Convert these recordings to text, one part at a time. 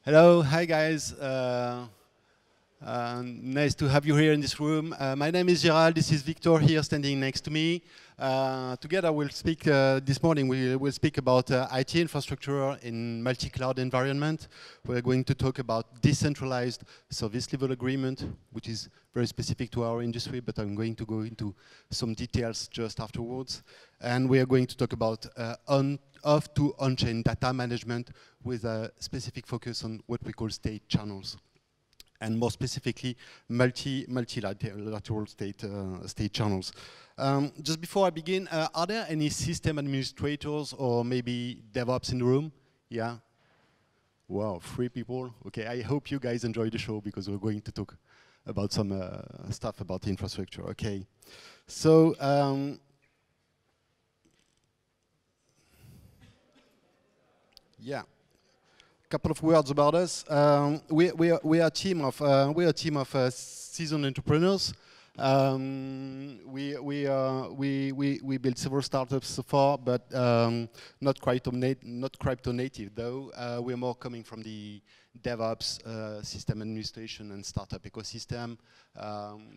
Hello, hi guys. Nice to have you here in this room. My name is Gerald. This is Victor here standing next to me. Together we'll speak this morning. We'll speak about IT infrastructure in multi-cloud environment. We're going to talk about decentralized service level agreement, which is very specific to our industry, but I'm going to go into some details just afterwards. And we are going to talk about off to on-chain data management with a specific focus on what we call state channels, and more specifically, multilateral state channels. Just before I begin, are there any system administrators or maybe DevOps in the room? Yeah? Wow, 3 people. Okay, I hope you guys enjoy the show because we're going to talk about some stuff about infrastructure. Okay, so yeah. Couple of words about us. We are a team of seasoned entrepreneurs. We built several startups so far, but not crypto native though. We're more coming from the DevOps, system administration, and startup ecosystem.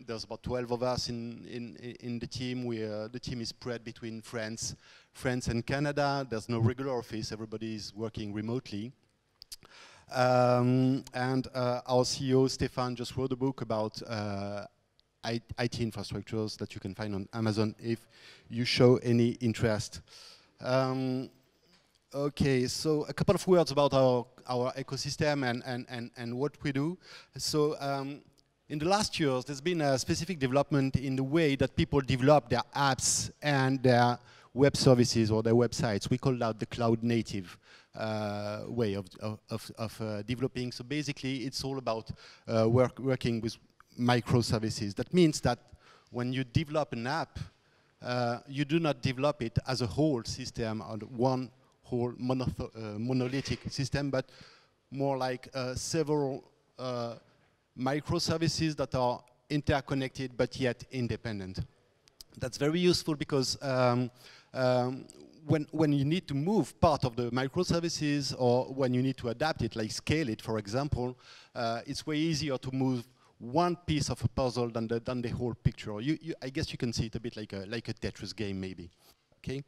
There's about 12 of us in the team. The team is spread between France and Canada. There's no regular office. Everybody is working remotely. Our CEO, Stefan, just wrote a book about IT infrastructures that you can find on Amazon if you show any interest. Okay, so a couple of words about our ecosystem and what we do. So in the last years, there's been a specific development in the way that people develop their apps and their web services or their websites. We call that the cloud native way of developing. So basically, it's all about working with microservices. That means that when you develop an app, you do not develop it as a whole system on one whole monolithic system, but more like several microservices that are interconnected but yet independent. That's very useful because when you need to move part of the microservices or when you need to adapt it, like scale it, for example, it's way easier to move one piece of a puzzle than the whole picture. I guess you can see it a bit like a Tetris game, maybe. Okay.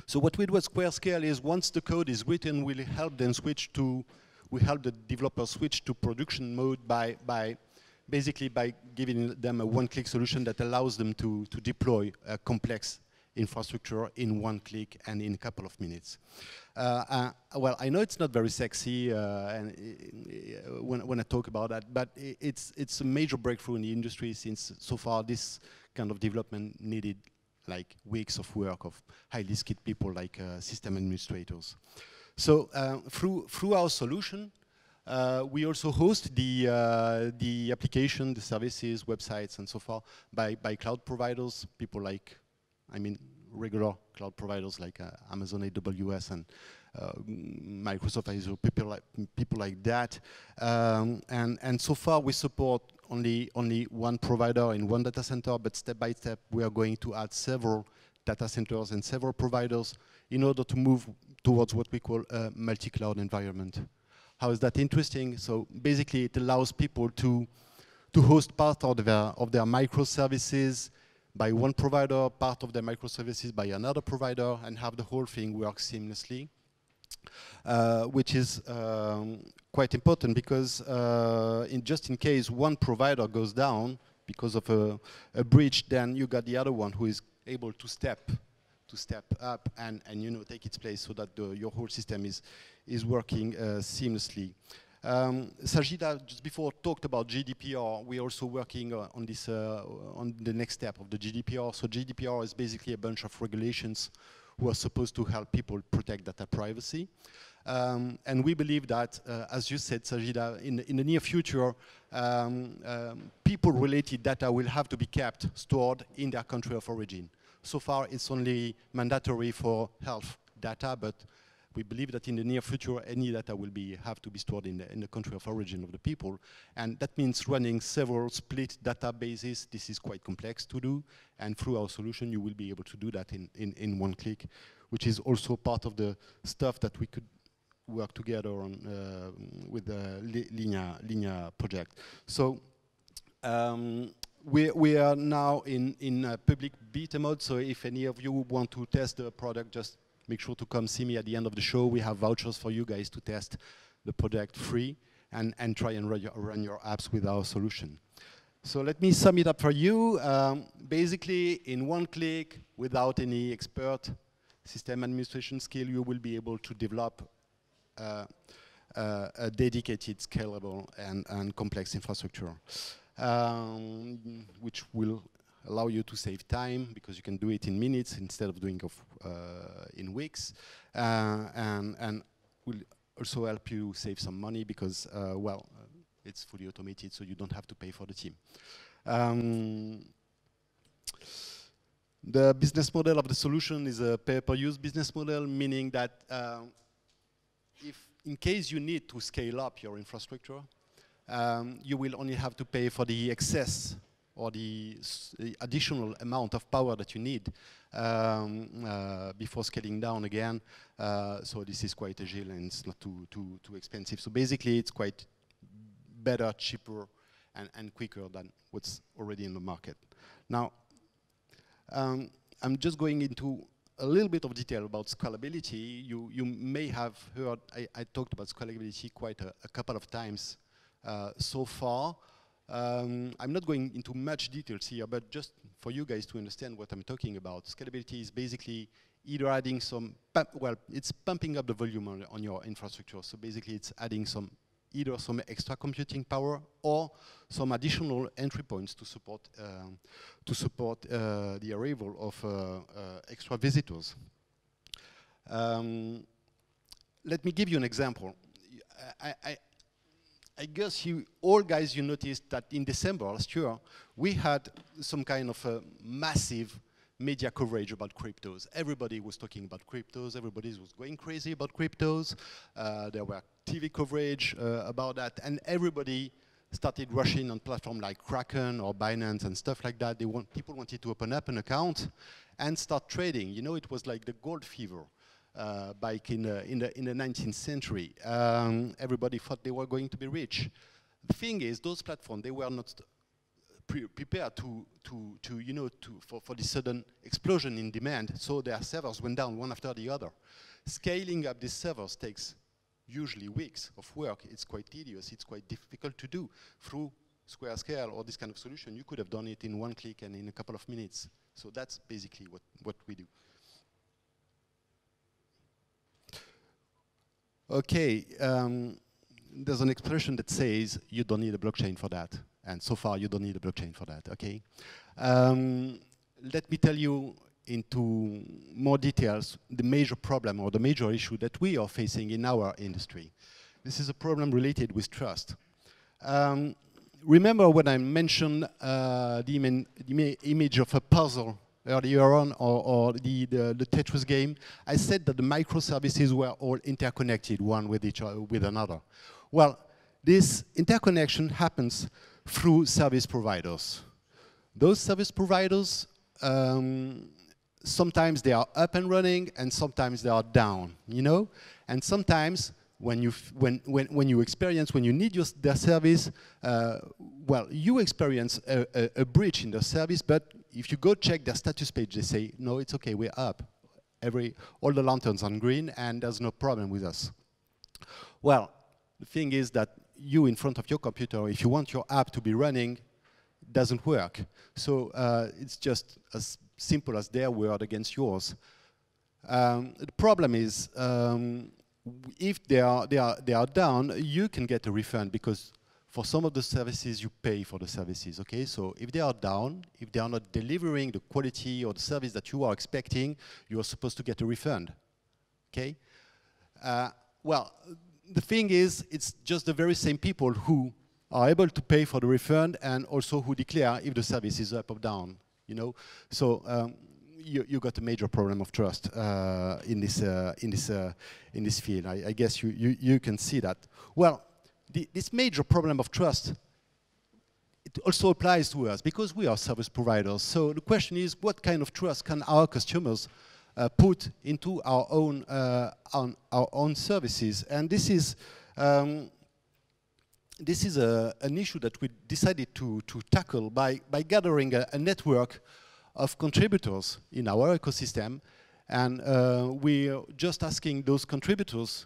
So what we do at SquareScale is once the code is written, we help the developers switch to production mode basically by giving them a one-click solution that allows them to deploy a complex infrastructure in one click and in a couple of minutes. Well, I know it's not very sexy when I talk about that, but it's a major breakthrough in the industry since so far this kind of development needed like weeks of work of highly skilled people like system administrators. So through our solution, we also host the application, the services, websites, and so far by cloud providers, people like, regular cloud providers like Amazon AWS and Microsoft Azure, people like that. And so far we support only one provider in one data center, but step by step we are going to add several data centers and several providers in order to move towards what we call a multi-cloud environment. How is that interesting? So basically it allows people to host part of their microservices by one provider, part of their microservices by another provider, and have the whole thing work seamlessly, which is quite important because just in case one provider goes down because of a breach, then you got the other one who is able to step up and take its place so that your whole system is working seamlessly. Sajida just before talked about GDPR. We're also working on this on the next step of the GDPR. So GDPR is basically a bunch of regulations who are supposed to help people protect data privacy. And we believe that, as you said, Sajida, in the near future, people-related data will have to be kept, stored in their country of origin. So far, it's only mandatory for health data, but we believe that in the near future, any data will have to be stored in the country of origin of the people. And that means running several split databases. This is quite complex to do. And through our solution, you will be able to do that in one click, which is also part of the stuff that we could work together on with the linear project. So we are now in public beta mode. So if any of you want to test the product, just make sure to come see me at the end of the show. We have vouchers for you guys to test the product free and try and run your apps with our solution. So let me sum it up for you. Basically, in one click, without any expert system administration skill, you will be able to develop a dedicated, scalable, and complex infrastructure, which will allow you to save time because you can do it in minutes instead of doing it in weeks, and will also help you save some money because, well, it's fully automated, so you don't have to pay for the team. The business model of the solution is a pay-per-use business model, meaning that if in case you need to scale up your infrastructure, you will only have to pay for the excess or the additional amount of power that you need before scaling down again. So this is quite agile and it's not too expensive. So basically, it's quite better, cheaper, and quicker than what's already in the market. Now, I'm just going into a little bit of detail about scalability. You may have heard I talked about scalability quite a couple of times so far. I'm not going into much details here, but just for you guys to understand what I'm talking about, scalability is basically either adding some, well, it's pumping up the volume on your infrastructure. So basically, it's adding either some extra computing power or some additional entry points to support the arrival of extra visitors. Let me give you an example. I guess all guys, you noticed that in December last year, we had some kind of a massive media coverage about cryptos. Everybody was talking about cryptos. Everybody was going crazy about cryptos. There were TV coverage about that, and everybody started rushing on platforms like Crescione or Binance and stuff like that. People wanted to open up an account and start trading. You know, it was like the gold fever back in the 19th century. Everybody thought they were going to be rich. The thing is, those platforms, they were not prepared for the sudden explosion in demand, so their servers went down one after the other. Scaling up these servers takes usually weeks of work. It's quite tedious. It's quite difficult to do. Through Square Scale or this kind of solution, you could have done it in one click and in a couple of minutes. So that's basically what we do. Okay, there's an expression that says you don't need a blockchain for that. And so far, you don't need a blockchain for that, okay? Let me tell you into more details the major problem or the major issue that we are facing in our industry. This is a problem related with trust. Remember when I mentioned the image of a puzzle earlier on, or the Tetris game? I said that the microservices were all interconnected one with each other, with another. Well, this interconnection happens through service providers. Those service providers, sometimes they are up and running, and sometimes they are down, you know? And sometimes when you need their service, well, you experience a breach in their service, but if you go check their status page, they say, no, it's okay, we're up. All the lanterns are green, and there's no problem with us. Well, the thing is that you in front of your computer, if you want your app to be running, it doesn't work. So it's just as simple as their word against yours. The problem is, if they are down, you can get a refund because for some of the services you pay for the services. Okay, so if they are down, if they are not delivering the quality or the service that you are expecting, you are supposed to get a refund. Okay, well, the thing is, it's just the very same people who are able to pay for the refund and also who declare if the service is up or down. You know, so you got a major problem of trust in this field. I guess you can see that. Well, this major problem of trust, it also applies to us because we are service providers. So the question is, what kind of trust can our customers put into our own services. And this is an issue that we decided to tackle by gathering a network of contributors in our ecosystem. And we're just asking those contributors,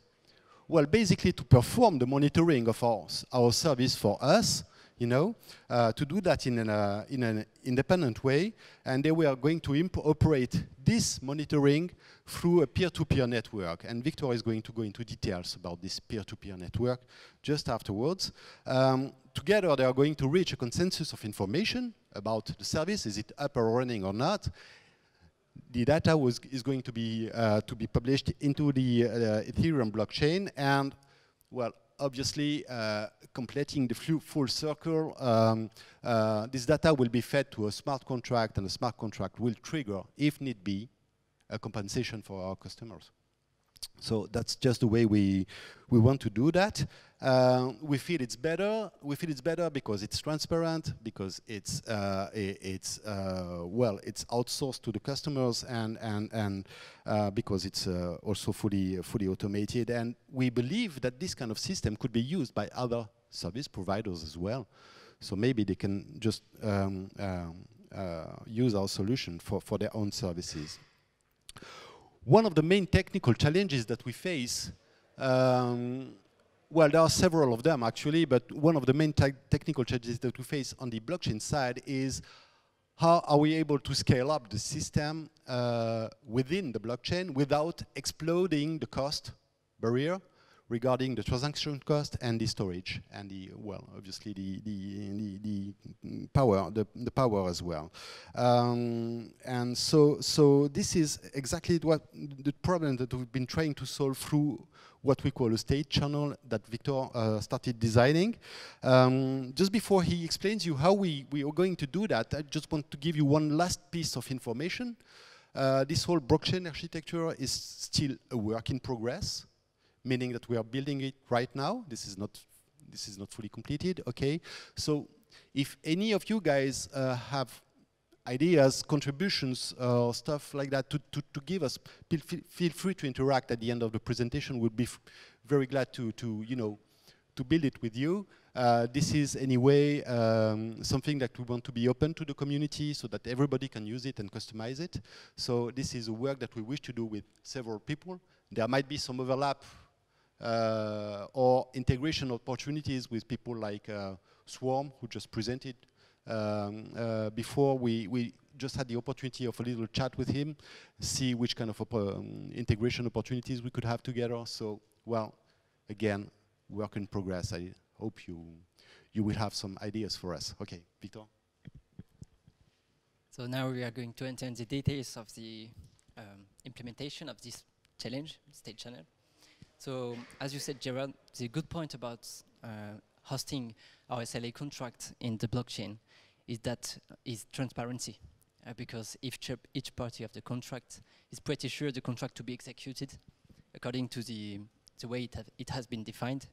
well, basically to perform the monitoring of our service for us, you know, to do that in an independent way. And they were going to operate this monitoring through a peer-to-peer network. And Victor is going to go into details about this peer-to-peer network just afterwards. Together, they are going to reach a consensus of information about the service. Is it up or running or not? The data is going to be published into the Ethereum blockchain, and well, obviously, completing the full circle, this data will be fed to a smart contract, and the smart contract will trigger, if need be, a compensation for our customers. So that's just the way we want to do that. We feel it's better. We feel it's better because it's transparent, because it's well, it's outsourced to the customers, and because it's also fully automated. And we believe that this kind of system could be used by other service providers as well. So maybe they can just use our solution for their own services. One of the main technical challenges that we face, well, there are several of them actually, but one of the main technical challenges that we face on the blockchain side is how are we able to scale up the system within the blockchain without exploding the cost barrier regarding the transaction cost and the storage and the, well, obviously the power as well. And so this is exactly what the problem that we've been trying to solve through what we call a state channel that Victor started designing. Just before he explains you how we are going to do that, I just want to give you one last piece of information. This whole blockchain architecture is still a work in progress, meaning that we are building it right now. This is not fully completed, okay? So if any of you guys have ideas, contributions, or stuff like that to give us, feel free to interact at the end of the presentation. We'll be very glad to build it with you. This is anyway something that we want to be open to the community so that everybody can use it and customize it. So this is a work that we wish to do with several people. There might be some overlap or integration opportunities with people like Swarm, who just presented before. We just had the opportunity of a little chat with him, see which kind of integration opportunities we could have together. So, well, again, work in progress. I hope you will have some ideas for us. Okay, Victor. So now we are going to enter in the details of the implementation of this challenge, state channel. So, as you said, Gerald, the good point about hosting our SLA contract in the blockchain is transparency, because each party of the contract is pretty sure the contract to be executed according to the way it has been defined.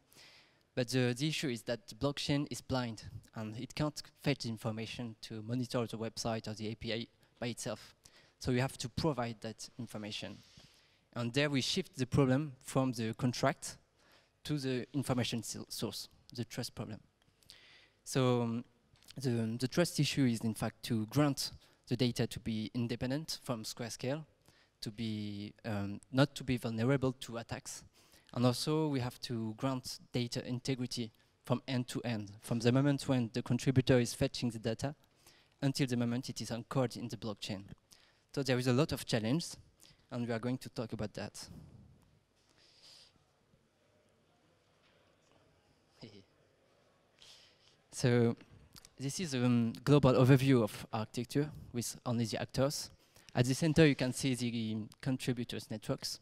But the issue is that the blockchain is blind, and it can't fetch the information to monitor the website or the API by itself. So you have to provide that information. And there we shift the problem from the contract to the information source, the trust problem. So the trust issue is in fact to grant the data to be independent from square scale, to be not to be vulnerable to attacks. And also we have to grant data integrity from end to end, from the moment when the contributor is fetching the data until the moment it is anchored in the blockchain. So there is a lot of challenge, and we are going to talk about that. So this is a global overview of architecture with only the actors. At the center you can see the contributors networks.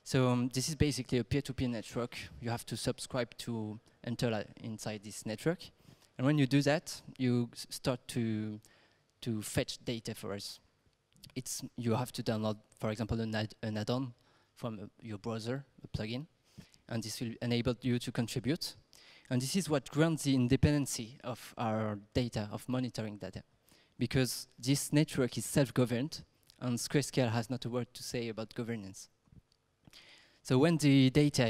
So this is basically a peer-to-peer network. You have to subscribe to enter inside this network. And when you do that, you start to fetch data for us. You have to download, for example, an add-on from your browser, a plugin, and this will enable you to contribute. And this is what grants the independency of our data, of monitoring data, because this network is self-governed, and Scale has not a word to say about governance. So when the data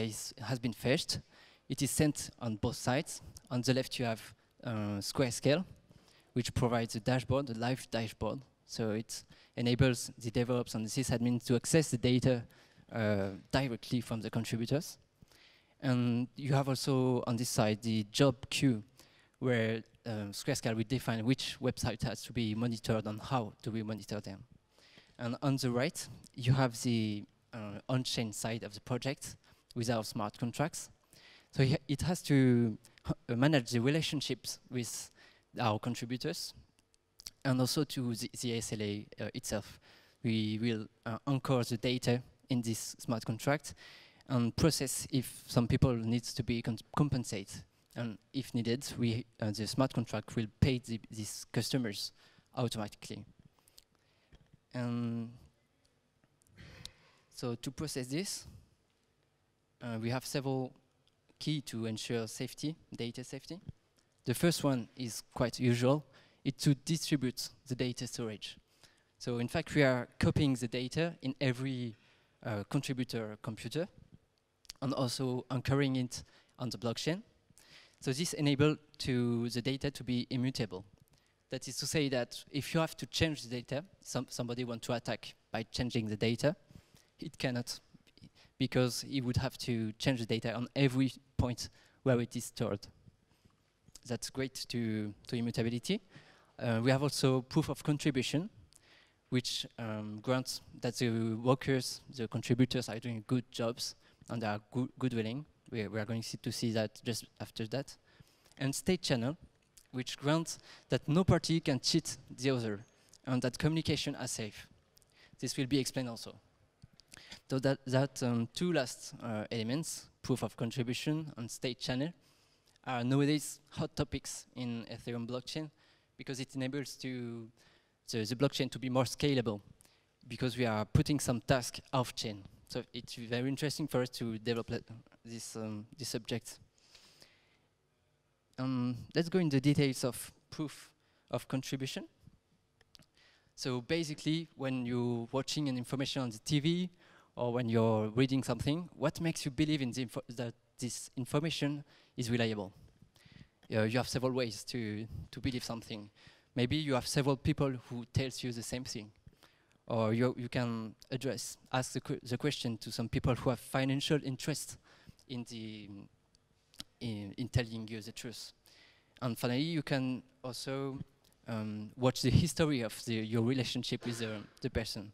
has been fetched, it is sent on both sides. On the left, you have Scale, which provides a dashboard, a live dashboard. So it enables the DevOps and the sysadmins to access the data directly from the contributors. And you have also on this side the job queue, where Scale will define which website has to be monitored and how do we monitor them. And on the right, you have the on-chain side of the project with our smart contracts. So it has to manage the relationships with our contributors and also to the SLA itself. We will anchor the data in this smart contract and process if some people needs to be compensated. And if needed, the smart contract will pay these customers automatically. So to process this, we have several keys to ensure safety, data safety. The first one is quite usual. It's to distribute the data storage. So in fact, we are copying the data in every contributor computer and also anchoring it on the blockchain. So this enables the data to be immutable. That is to say that if you have to change the data, somebody wants to attack by changing the data, it cannot, because he would have to change the data on every point where it is stored. That's great to immutability. We have also proof of contribution, which grants that the workers, the contributors are doing good jobs and are good willing. We are going to see that just after that. And state channel, which grants that no party can cheat the other and that communication are safe. This will be explained also. So that two last elements, proof of contribution and state channel, are nowadays hot topics in Ethereum blockchain because it enables the blockchain to be more scalable because we are putting some tasks off-chain. So it's very interesting for us to develop this subject. Let's go into the details of proof of contribution. So basically, when you're watching an information on the TV or when you're reading something, what makes you believe in that this information is reliable? You have several ways to believe something. Maybe you have several people who tells you the same thing. Or you can ask the question to some people who have financial interest in telling you the truth. And finally, you can also watch the history of your relationship with the person.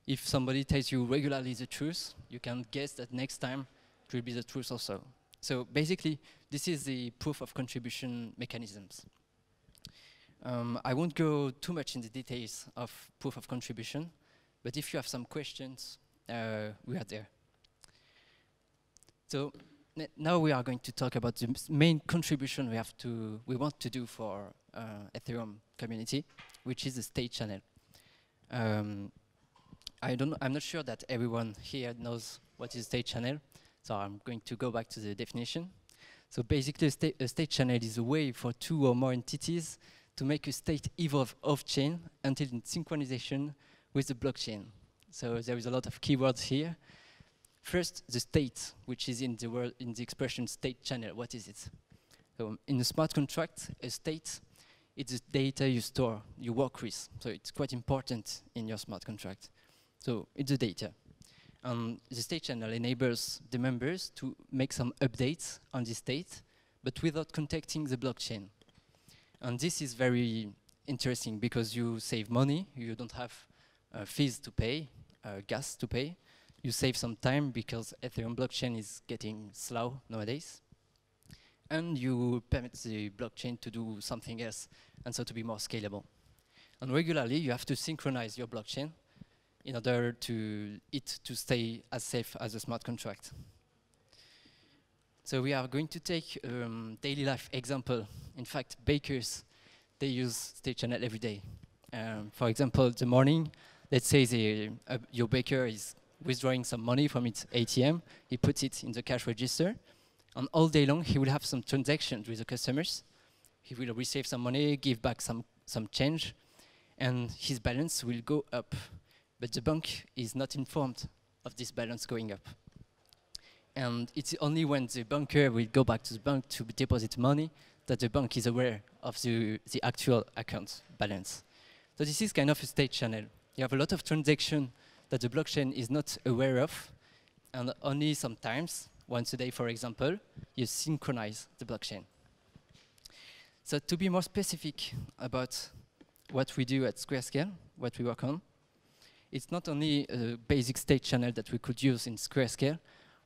If somebody tells you regularly the truth, you can guess that next time it will be the truth also. So basically, this is the proof of contribution mechanisms. I won't go too much in the details of proof of contribution, but if you have some questions, we are there. So now we are going to talk about the main contribution we want to do for Ethereum community, which is the state channel. I'm not sure that everyone here knows what is state channel, so I'm going to go back to the definition. So basically, a state channel is a way for two or more entities to make a state evolve off-chain until in synchronization with the blockchain. So there is a lot of keywords here. First, the state, which is in the expression state channel. What is it? So in a smart contract, a state, it's the data you store, you work with. So it's quite important in your smart contract. So it's the data. The state channel enables the members to make some updates on the state, but without contacting the blockchain. And this is very interesting because you save money, you don't have fees to pay, gas to pay. You save some time because Ethereum blockchain is getting slow nowadays. And you permit the blockchain to do something else, and so to be more scalable. And regularly, you have to synchronize your blockchain in order to stay as safe as a smart contract. So we are going to take daily life example. In fact, bakers, they use state channel every day. For example, the morning, let's say your baker is withdrawing some money from its ATM, he puts it in the cash register, and all day long he will have some transactions with the customers. He will receive some money, give back some change, and his balance will go up. but the bank is not informed of this balance going up. And it's only when the banker will go back to the bank to deposit money that the bank is aware of the actual account balance. So this is kind of a state channel. You have a lot of transactions that the blockchain is not aware of, and only sometimes, once a day for example, you synchronize the blockchain. So to be more specific about what we do at Squarescale, what we work on, it's not only a basic state channel that we could use in Squarescale.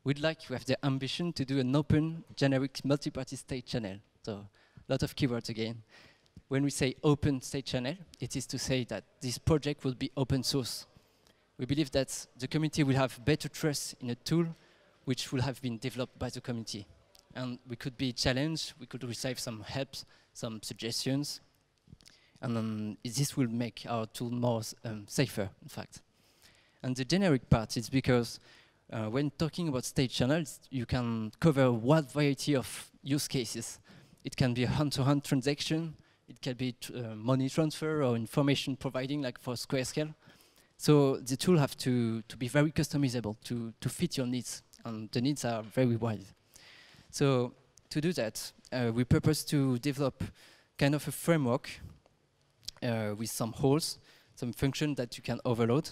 We'd like to have the ambition to do an open, generic, multi-party state channel. So a lot of keywords again. When we say open state channel, it is to say that this project will be open source. We believe that the community will have better trust in a tool which will have been developed by the community. And we could be challenged, we could receive some help, some suggestions, and this will make our tool more safer, in fact. And the generic part is because when talking about state channels, you can cover a wide variety of use cases. It can be a hand-to-hand transaction, it can be money transfer or information providing, like for Squarescale. So the tool have to be very customizable to fit your needs, and the needs are very wide. So to do that, we purpose to develop kind of a framework with some holes, some function that you can overload.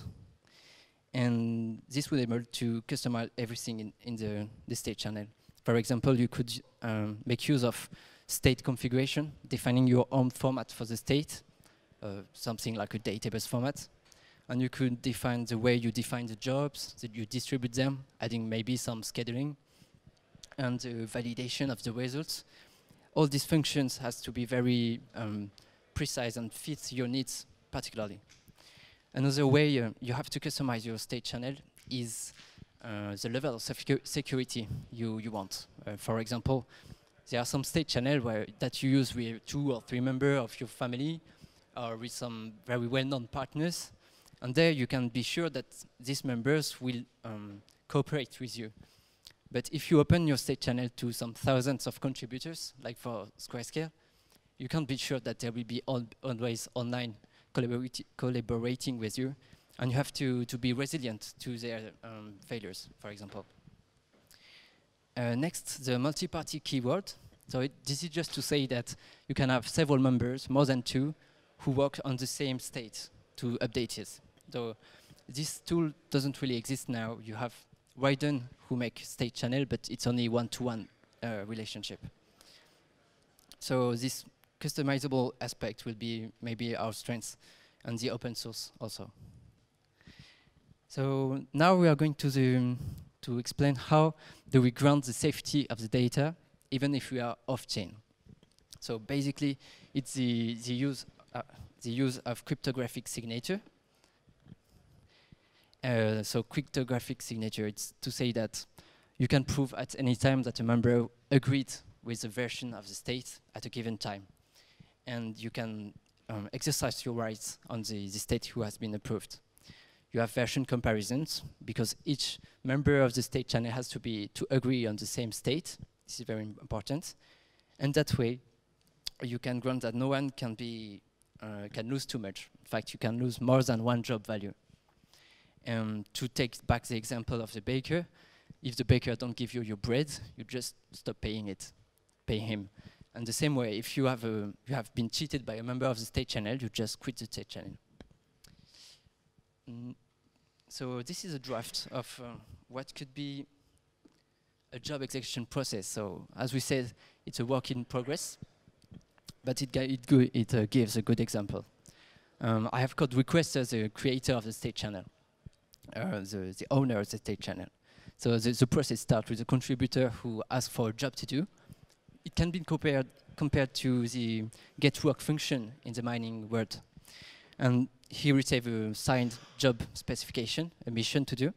And this will enable to customize everything in the state channel. For example, you could make use of state configuration, defining your own format for the state, something like a database format. And you could define the way you define the jobs, that you distribute them, adding maybe some scheduling, and the validation of the results. All these functions has to be very precise and fit your needs particularly. Another way you have to customize your state channel is the level of security you want. For example, there are some state channels that you use with 2 or 3 members of your family, or with some very well-known partners, and there you can be sure that these members will cooperate with you. But if you open your state channel to some thousands of contributors, like for Squarescale, you can't be sure that there will be always online collaborating with you, and you have to be resilient to their failures, for example. Next, the multi-party keyword. So this is just to say that you can have several members, more than 2, who work on the same state to update it. So this tool doesn't really exist now. You have Wyden who make state channel, but it's only one-to-one relationship. So this customizable aspect will be maybe our strength, and the open source also. So now we are going to explain how do we grant the safety of the data even if we are off-chain. So basically, it's the use of cryptographic signature. So cryptographic signature, it's to say that you can prove at any time that a member agreed with a version of the state at a given time. And you can exercise your rights on the state who has been approved. You have version comparisons, because each member of the state channel has to agree on the same state. This is very important. And that way, you can grant that no one can lose too much. In fact, you can lose more than 1 job value. To take back the example of the baker, if the baker don't give you your bread, you just stop paying him. And the same way, if you have been cheated by a member of the state channel, you just quit the state channel. So this is a draft of what could be a job execution process. So as we said, it's a work in progress, but it gives a good example. I have called request as the creator of the state channel, the owner of the state channel. So the process starts with a contributor who asks for a job to do. It can be compared to the get work function in the mining world. And he receives a signed job specification, a mission to do.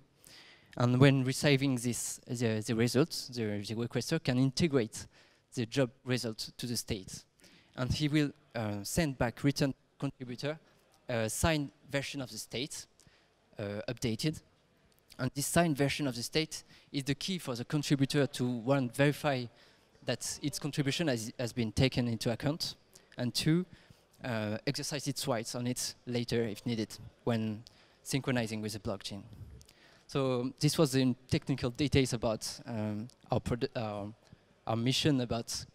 And when receiving the results, the requester can integrate the job result to the state. And he will send back return contributor a signed version of the state, updated. And this signed version of the state is the key for the contributor to, 1, verify that its contribution has been taken into account, and 2, exercise its rights on it later if needed, when synchronizing with the blockchain. So this was the technical details about our mission, about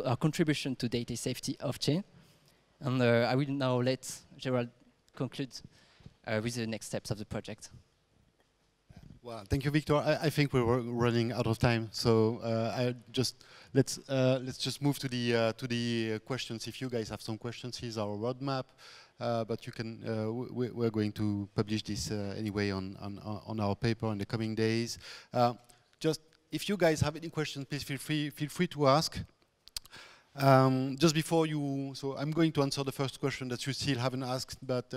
our contribution to data safety off-chain. And I will now let Gerald conclude with the next steps of the project. Well, thank you, Victor. I think we're running out of time, so let's just move to the questions. If you guys have some questions, here's our roadmap. But you can. We're going to publish this anyway on our paper in the coming days. Just if you guys have any questions, please feel free to ask. Just before you, so I'm going to answer the first question that you still haven't asked, but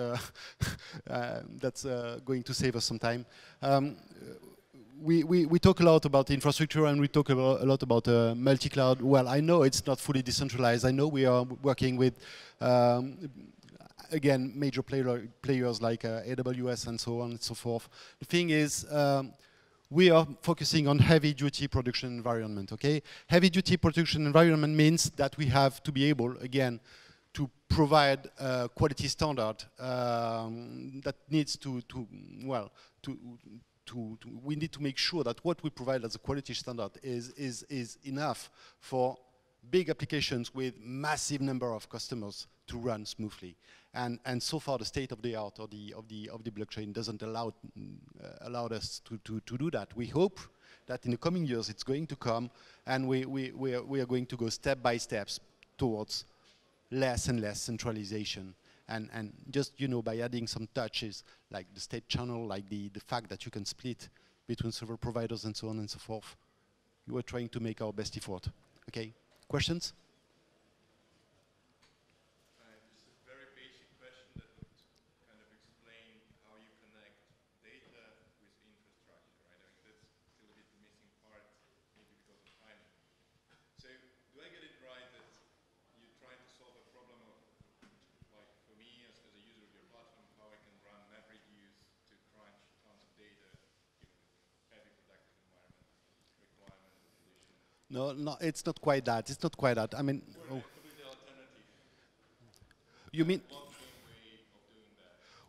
that's going to save us some time. We talk a lot about infrastructure and we talk a lot about multi-cloud. Well, I know it's not fully decentralized. I know we are working with, again, major players like AWS and so on and so forth. The thing is, we are focusing on heavy-duty production environment, okay? Heavy-duty production environment means that we have to be able, again, to provide a quality standard that needs we need to make sure that what we provide as a quality standard is enough for big applications with massive number of customers to run smoothly. And so far, the state of the art of the blockchain doesn't allow us to do that. We hope that in the coming years it's going to come, and we are going to go step by steps towards less and less centralization. And just by adding some touches like the state channel, like the fact that you can split between several providers and so on and so forth, we are trying to make our best effort. Okay, questions? No, it's not quite that. It's not quite that. I mean, you mean?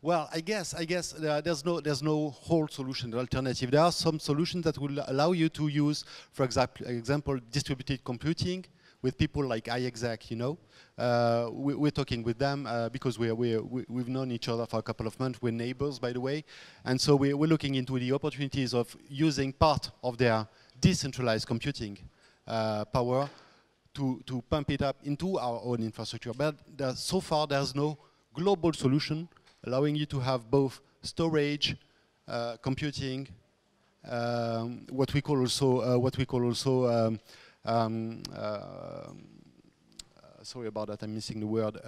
Well, I guess there's no whole solution, alternative. There are some solutions that will allow you to use, for example, distributed computing with people like iExec. We're talking with them because we've known each other for a couple of months. We're neighbors, by the way, and so we're looking into the opportunities of using part of their decentralized computing power to pump it up into our own infrastructure. But so far, there's no global solution allowing you to have both storage, computing, what we call also sorry about that, I'm missing the word.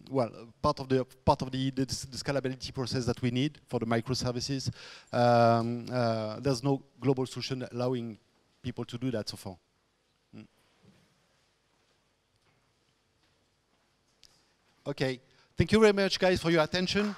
Well, part of the scalability process that we need for the microservices. There's no global solution allowing people to do that so far. Okay, thank you very much, guys, for your attention.